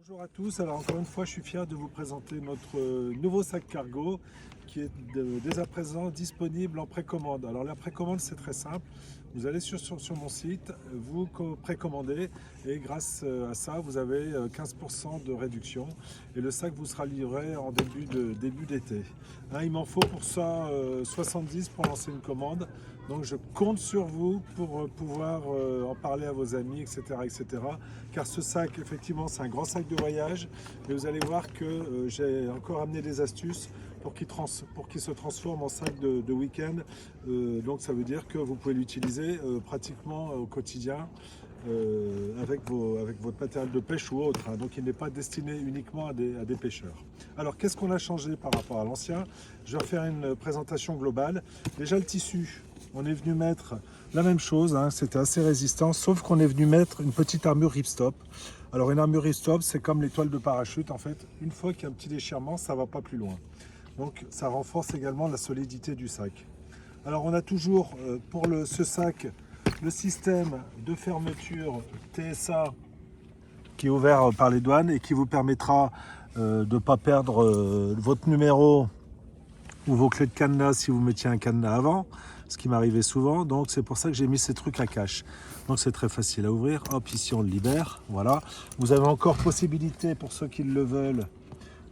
Bonjour à tous, alors encore une fois je suis fier de vous présenter notre nouveau sac cargo qui est dès à présent disponible en précommande. Alors la précommande c'est très simple, vous allez sur mon site, vous précommandez et grâce à ça vous avez 15% de réduction et le sac vous sera livré en début d'été. Hein, il m'en faut pour ça 70 pour lancer une commande. Donc je compte sur vous pour pouvoir en parler à vos amis, etc., etc. Car ce sac, effectivement, c'est un grand sac de voyage. Et vous allez voir que j'ai encore amené des astuces pour qu'il se transforme en sac de week-end. Donc ça veut dire que vous pouvez l'utiliser pratiquement au quotidien. Avec votre matériel de pêche ou autre, hein. Donc il n'est pas destiné uniquement à des pêcheurs. Alors qu'est-ce qu'on a changé par rapport à l'ancien? Je vais refaire une présentation globale. Déjà le tissu, on est venu mettre la même chose, hein, c'était assez résistant, sauf qu'on est venu mettre une petite armure ripstop. Alors une armure ripstop, c'est comme les toiles de parachute, en fait, une fois qu'il y a un petit déchirement, ça ne va pas plus loin. Donc ça renforce également la solidité du sac. Alors on a toujours pour ce sac le système de fermeture TSA qui est ouvert par les douanes et qui vous permettra de ne pas perdre votre numéro ou vos clés de cadenas si vous mettiez un cadenas avant, ce qui m'arrivait souvent. Donc c'est pour ça que j'ai mis ces trucs à cache. Donc c'est très facile à ouvrir. Hop, ici on le libère. Voilà. Vous avez encore possibilité pour ceux qui le veulent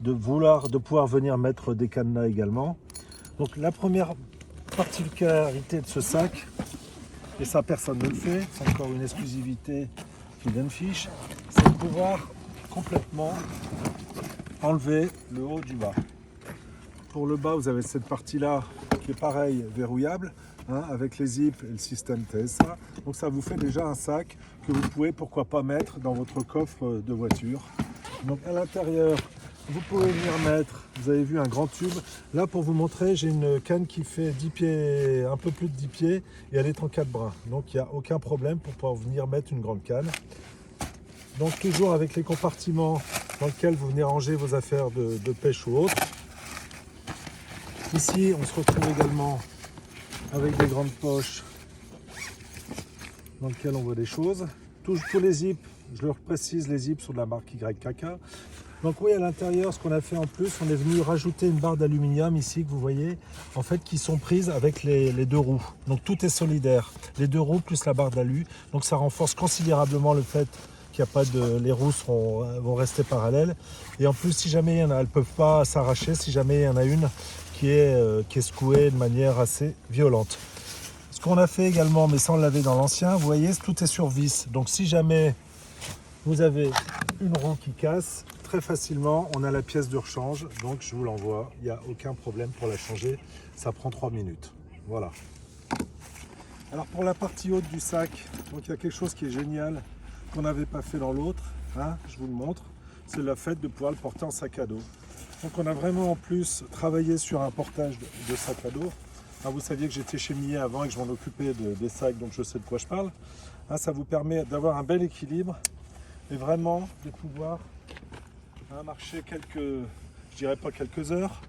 de pouvoir venir mettre des cadenas également. Donc la première particularité de ce sac, et ça personne ne le fait, c'est encore une exclusivité qui donne fiche, c'est de pouvoir complètement enlever le haut du bas. Pour le bas, vous avez cette partie-là qui est pareil, verrouillable, hein, avec les zips et le système TSA. Donc ça vous fait déjà un sac que vous pouvez pourquoi pas mettre dans votre coffre de voiture. Donc à l'intérieur, vous pouvez venir mettre, vous avez vu un grand tube. Là pour vous montrer, j'ai une canne qui fait 10 pieds, un peu plus de 10 pieds et elle est en 4 bras. Donc il n'y a aucun problème pour pouvoir venir mettre une grande canne. Donc toujours avec les compartiments dans lesquels vous venez ranger vos affaires de pêche ou autre. Ici on se retrouve également avec des grandes poches dans lesquelles on voit des choses. Tous les zips, je leur précise, les zips sont de la marque YKK. Donc oui, à l'intérieur, ce qu'on a fait en plus, on est venu rajouter une barre d'aluminium ici que vous voyez, en fait, qui sont prises avec les deux roues. Donc tout est solidaire, les deux roues plus la barre d'alu. Donc ça renforce considérablement le fait qu'il n'y a pas les roues vont rester parallèles. Et en plus, si jamais il y en a, elles ne peuvent pas s'arracher. Si jamais il y en a une qui est secouée de manière assez violente. Ce qu'on a fait également, mais sans le laver dans l'ancien, vous voyez, tout est sur vis. Donc si jamais vous avez une roue qui casse, très facilement, on a la pièce de rechange, donc je vous l'envoie, il n'y a aucun problème pour la changer, ça prend 3 minutes. Voilà. Alors pour la partie haute du sac, donc il y a quelque chose qui est génial, qu'on n'avait pas fait dans l'autre, hein, je vous le montre, c'est le fait de pouvoir le porter en sac à dos. Donc on a vraiment en plus travaillé sur un portage de sac à dos. Hein, vous saviez que j'étais chez Millet avant et que je m'en occupais des sacs, donc je sais de quoi je parle. Hein, ça vous permet d'avoir un bel équilibre et vraiment de pouvoir marcher je dirais pas quelques heures,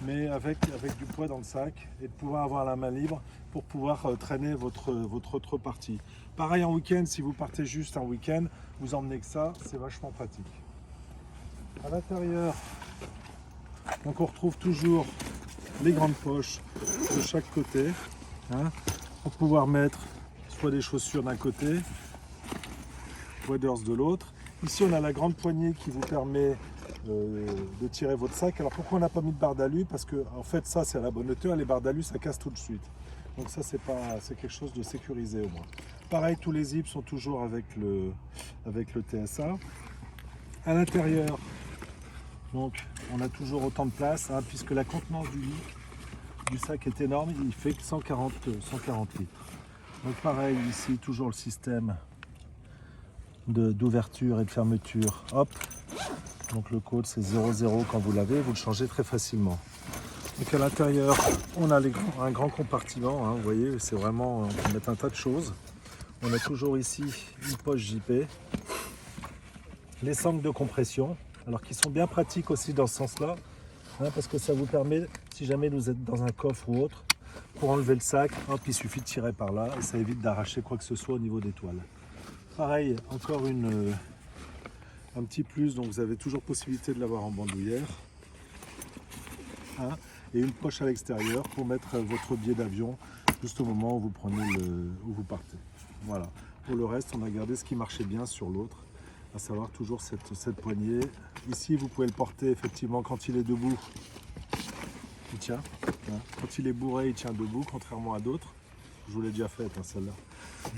mais avec du poids dans le sac et de pouvoir avoir la main libre pour pouvoir traîner votre autre partie. Pareil en week-end, si vous partez juste un week-end, vous emmenez que ça, c'est vachement pratique. À l'intérieur, donc on retrouve toujours les grandes poches de chaque côté, hein, pour pouvoir mettre soit des chaussures d'un côté, waders de l'autre. Ici on a la grande poignée qui vous permet de tirer votre sac. Alors pourquoi on n'a pas mis de barre d'alu? Parce que en fait ça c'est à la bonne hauteur, les barres d'alu ça casse tout de suite. Donc ça c'est quelque chose de sécurisé au moins. Pareil, tous les zips sont toujours avec le TSA. À l'intérieur, donc on a toujours autant de place, hein, puisque la contenance du sac est énorme, il fait 140 litres. Donc pareil ici, toujours le système d'ouverture et de fermeture. Hop, donc le code c'est 00 quand vous l'avez, vous le changez très facilement. Donc à l'intérieur, on a un grand compartiment, hein, vous voyez, c'est vraiment, on peut mettre un tas de choses. On a toujours ici une poche JP, les sangles de compression, alors qui sont bien pratiques aussi dans ce sens-là, hein, parce que ça vous permet, si jamais vous êtes dans un coffre ou autre, pour enlever le sac, hop, il suffit de tirer par là et ça évite d'arracher quoi que ce soit au niveau des toiles. Pareil, encore une Un petit plus, donc vous avez toujours possibilité de l'avoir en bandoulière. Hein, et une poche à l'extérieur pour mettre votre billet d'avion juste au moment où vous où vous partez. Voilà. Pour le reste, on a gardé ce qui marchait bien sur l'autre, à savoir toujours cette poignée. Ici, vous pouvez le porter effectivement quand il est debout. Il tient. Hein. Quand il est bourré, il tient debout, contrairement à d'autres. Je vous l'ai déjà fait, hein, celle-là.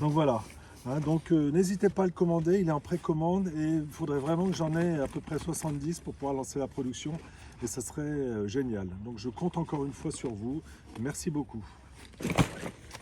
Donc voilà. Hein, donc n'hésitez pas à le commander, il est en précommande et il faudrait vraiment que j'en ai à peu près 70 pour pouvoir lancer la production et ça serait génial. Donc je compte encore une fois sur vous. Merci beaucoup.